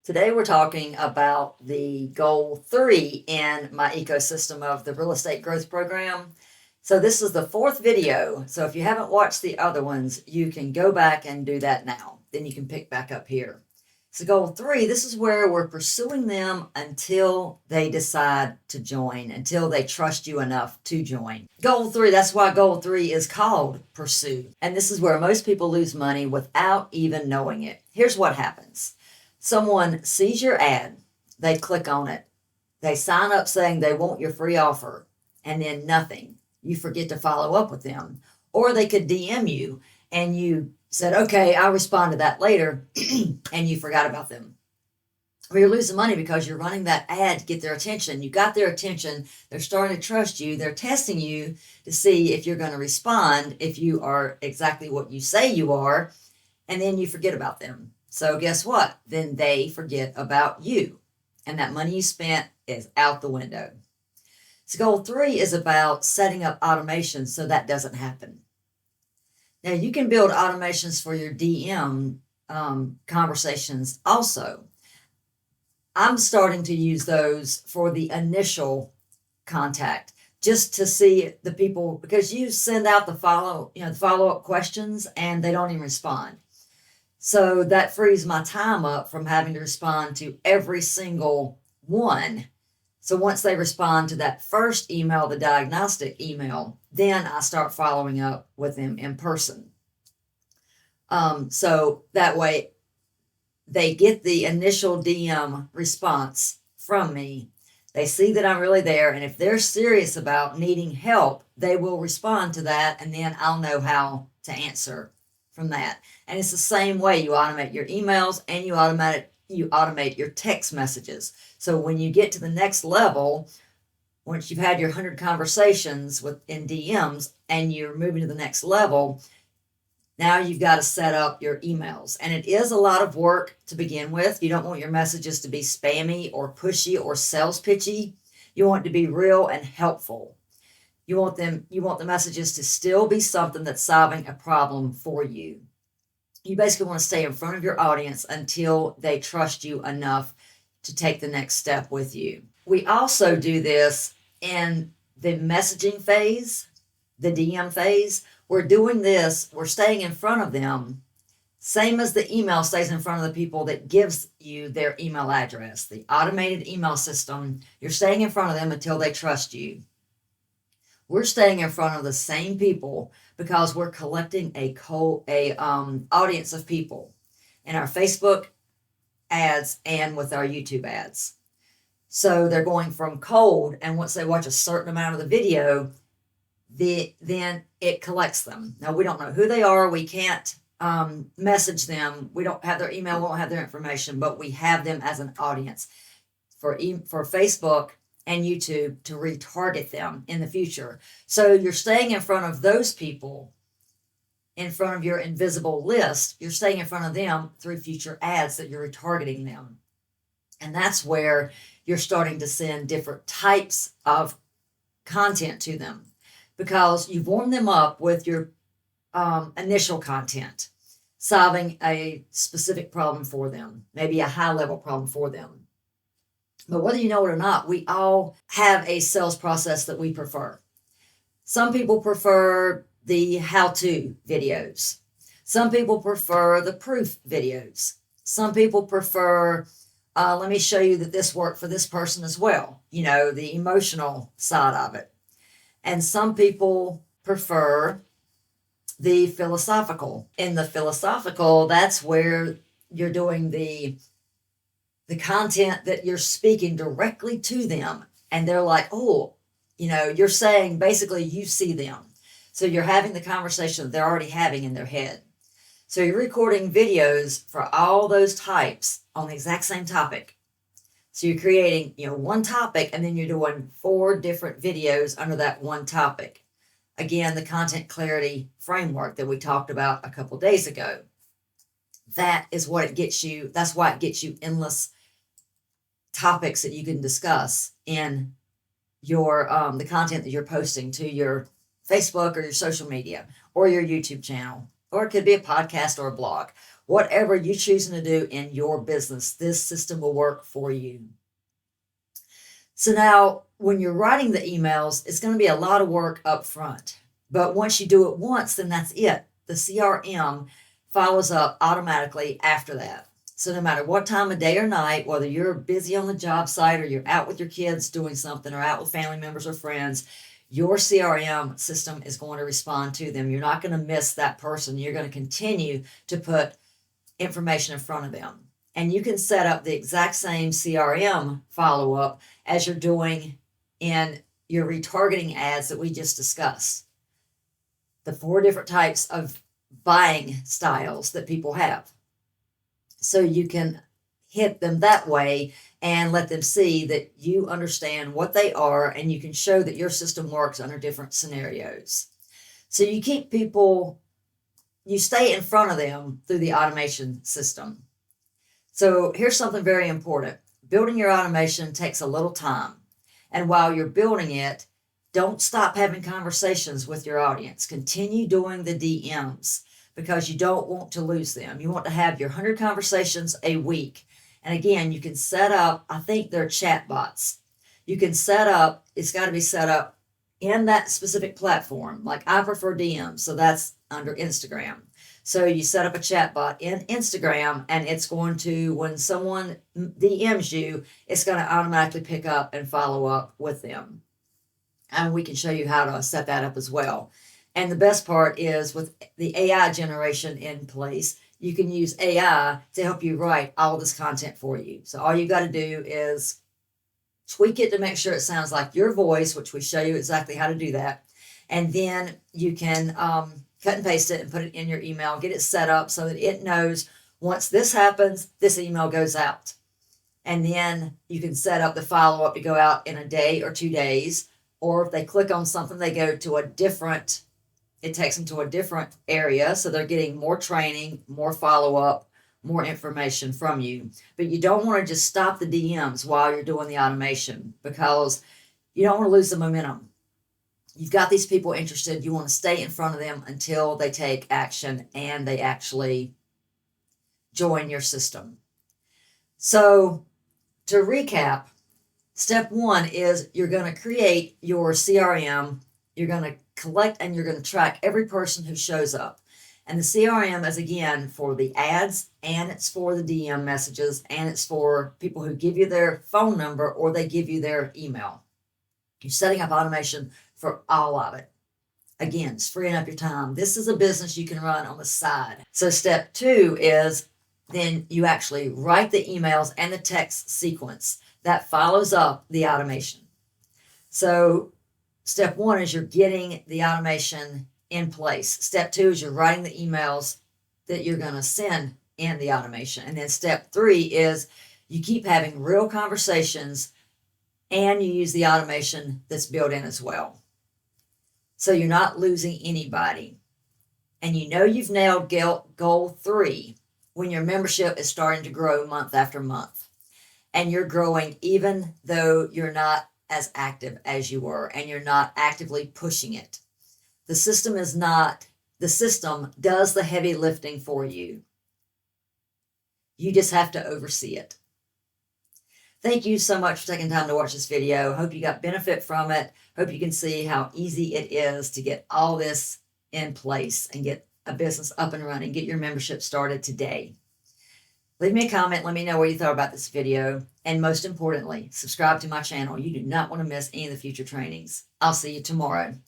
Today we're talking about the goal 3 in my ecosystem of the real estate growth program. So this is the 4th video. So if you haven't watched the other ones, you can go back and do that now. Then you can pick back up here. So goal 3, this is where we're pursuing them until they decide to join, until they trust you enough to join. Goal 3, that's why goal 3 is called pursue. And this is where most people lose money without even knowing it. Here's what happens. Someone sees your ad, they click on it, they sign up saying they want your free offer, and then nothing. You forget to follow up with them. Or they could DM you and you said, okay, I'll respond to that later, and you forgot about them. Or you're losing money because you're running that ad to get their attention. You got their attention, they're starting to trust you, they're testing you to see if you're going to respond, if you are exactly what you say you are, and then you forget about them. So guess what? Then they forget about you, and that money you spent is out the window. So goal 3 is about setting up automations so that doesn't happen. Now you can build automations for your DM conversations also. I'm starting to use those for the initial contact, just to see the people, because you send out the follow-up questions and they don't even respond. So that frees my time up from having to respond to every single one. So once they respond to that first email, the diagnostic email, then I start following up with them in person. So that way they get the initial DM response from me. They see that I'm really there. And if they're serious about needing help, they will respond to that. And then I'll know how to answer from that. And it's the same way. You automate your emails and you automate your text messages. So when you get to the next level, once you've had your 100 conversations in DMs and you're moving to the next level, now you've got to set up your emails. And it is a lot of work to begin with. You don't want your messages to be spammy or pushy or sales pitchy. You want it to be real and helpful. You want the messages to still be something that's solving a problem for you. You basically want to stay in front of your audience until they trust you enough to take the next step with you. We also do this in the messaging phase, the DM phase. We're doing this, we're staying in front of them, same as the email stays in front of the people that gives you their email address. The automated email system, you're staying in front of them until they trust you. We're staying in front of the same people because we're collecting a audience of people in our Facebook ads and with our YouTube ads. So they're going from cold, and once they watch a certain amount of the video, then it collects them. Now we don't know who they are. We can't message them. We don't have their email. We won't have their information, but we have them as an audience for Facebook and YouTube to retarget them in the future. So you're staying in front of those people, in front of your invisible list. You're staying in front of them through future ads that you're retargeting them. And that's where you're starting to send different types of content to them, because you've warmed them up with your initial content, solving a specific problem for them, maybe a high-level problem for them. But whether you know it or not, we all have a sales process that we prefer. Some people prefer the how-to videos. Some people prefer the proof videos. Some people prefer, let me show you that this worked for this person as well, the emotional side of it. And some people prefer the philosophical. In the philosophical, that's where you're doing the content that you're speaking directly to them. And they're like, oh, you're saying basically you see them. So you're having the conversation that they're already having in their head. So you're recording videos for all those types on the exact same topic. So you're creating, one topic, and then you're doing 4 different videos under that one topic. Again, the content clarity framework that we talked about a couple days ago. That is what it gets you. That's why it gets you endless topics that you can discuss in your the content that you're posting to your Facebook or your social media or your YouTube channel, or it could be a podcast or a blog. Whatever you're choosing to do in your business, this system will work for you. So now when you're writing the emails, it's going to be a lot of work up front. But once you do it once, then that's it. The CRM follows up automatically after that. So no matter what time of day or night, whether you're busy on the job site or you're out with your kids doing something or out with family members or friends, your CRM system is going to respond to them. You're not going to miss that person. You're going to continue to put information in front of them. And you can set up the exact same CRM follow-up as you're doing in your retargeting ads that we just discussed. The 4 different types of buying styles that people have. So you can hit them that way and let them see that you understand what they are, and you can show that your system works under different scenarios. So you keep people, you stay in front of them through the automation system. So here's something very important. Building your automation takes a little time. And while you're building it, don't stop having conversations with your audience. Continue doing the DMs because you don't want to lose them. You want to have your 100 conversations a week. And again, you can set up, I think they're chat bots. You can set up, it's got to be set up in that specific platform. Like I prefer DMs, so that's under Instagram. So you set up a chat bot in Instagram, and it's going to, when someone DMs you, it's going to automatically pick up and follow up with them. And we can show you how to set that up as well. And the best part is with the AI generation in place, you can use AI to help you write all this content for you. So all you got to do is tweak it to make sure it sounds like your voice, which we show you exactly how to do that. And then you can cut and paste it and put it in your email, get it set up so that it knows once this happens, this email goes out. And then you can set up the follow-up to go out in a day or 2 days. Or if they click on something, they go to a different, it takes them to a different area. So they're getting more training, more follow-up, more information from you. But you don't want to just stop the DMs while you're doing the automation because you don't want to lose the momentum. You've got these people interested. You want to stay in front of them until they take action and they actually join your system. So to recap, step 1 is you're going to create your CRM. You're going to collect and you're going to track every person who shows up. And the CRM is, again, for the ads, and it's for the DM messages, and it's for people who give you their phone number or they give you their email. You're setting up automation for all of it. Again, it's freeing up your time. This is a business you can run on the side. So step 2 is then you actually write the emails and the text sequence that follows up the automation. So step 1 is you're getting the automation in place. Step 2 is you're writing the emails that you're going to send in the automation. And then step 3 is you keep having real conversations and you use the automation that's built in as well. So you're not losing anybody. And you know you've nailed goal 3 when your membership is starting to grow month after month. And you're growing even though you're not as active as you were and you're not actively pushing it. The system does the heavy lifting for you. You just have to oversee it. Thank you so much for taking time to watch this video. Hope you got benefit from it. Hope you can see how easy it is to get all this in place and get a business up and running. Get your membership started today. Leave me a comment. Let me know what you thought about this video. And most importantly, subscribe to my channel. You do not want to miss any of the future trainings. I'll see you tomorrow.